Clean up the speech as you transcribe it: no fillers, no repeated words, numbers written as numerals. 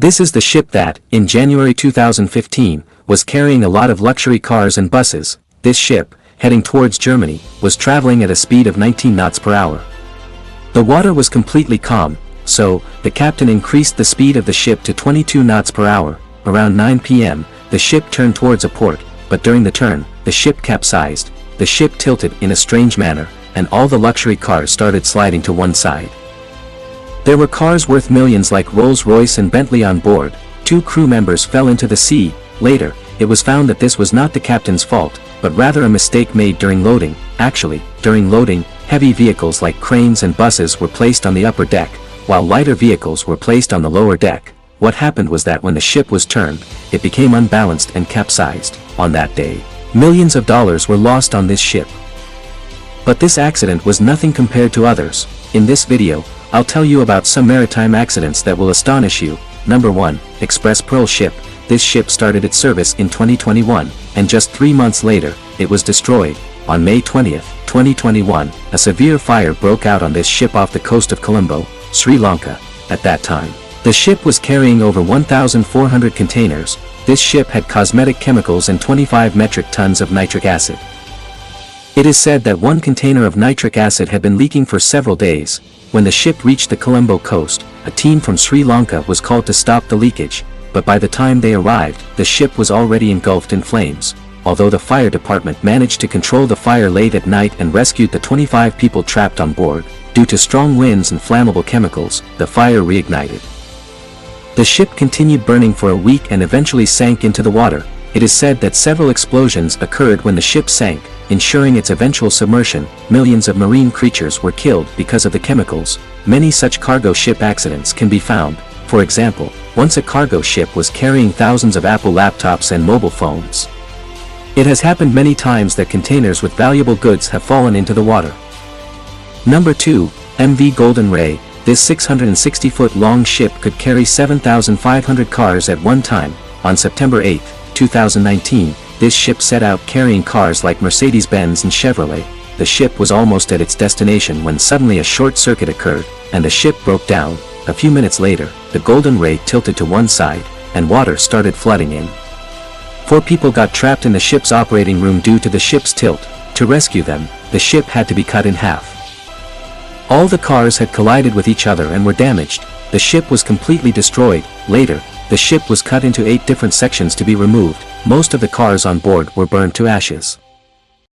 This is the ship that, in January 2015, was carrying a lot of luxury cars and buses. This ship, heading towards Germany, was traveling at a speed of 19 knots per hour. The water was completely calm, so, the captain increased the speed of the ship to 22 knots per hour. Around 9 p.m., the ship turned towards a port, but during the turn, the ship capsized, the ship tilted in a strange manner, and all the luxury cars started sliding to one side. There were cars worth millions like Rolls-Royce and Bentley on board. 2 crew members fell into the sea. Later, it was found that this was not the captain's fault, but rather a mistake made during loading. Actually, during loading, heavy vehicles like cranes and buses were placed on the upper deck, while lighter vehicles were placed on the lower deck. What happened was that when the ship was turned, it became unbalanced and capsized. On that day, millions of dollars were lost on this ship. But this accident was nothing compared to others. In this video, I'll tell you about some maritime accidents that will astonish you. Number 1, Express Pearl Ship. This ship started its service in 2021, and just 3 months later, it was destroyed. On May 20, 2021, a severe fire broke out on this ship off the coast of Colombo, Sri Lanka. At that time, the ship was carrying over 1,400 containers. This ship had cosmetic chemicals and 25 metric tons of nitric acid. It is said that 1 container of nitric acid had been leaking for several days. When the ship reached the Colombo coast, a team from Sri Lanka was called to stop the leakage, but by the time they arrived, the ship was already engulfed in flames. Although the fire department managed to control the fire late at night and rescued the 25 people trapped on board, due to strong winds and flammable chemicals, the fire reignited. The ship continued burning for a week and eventually sank into the water. It is said that several explosions occurred when the ship sank, ensuring its eventual submersion. Millions of marine creatures were killed because of the chemicals. Many such cargo ship accidents can be found. For example, once a cargo ship was carrying thousands of Apple laptops and mobile phones. It has happened many times that containers with valuable goods have fallen into the water. Number 2, MV Golden Ray. This 660-foot-long ship could carry 7,500 cars at one time. On September 8, 2019, this ship set out carrying cars like Mercedes-Benz and Chevrolet. The ship was almost at its destination when suddenly a short circuit occurred, and the ship broke down. A few minutes later, the Golden Ray tilted to one side, and water started flooding in. 4 people got trapped in the ship's operating room due to the ship's tilt. To rescue them, the ship had to be cut in half. All the cars had collided with each other and were damaged. The ship was completely destroyed. Later, the ship was cut into 8 different sections to be removed. Most of the cars on board were burned to ashes.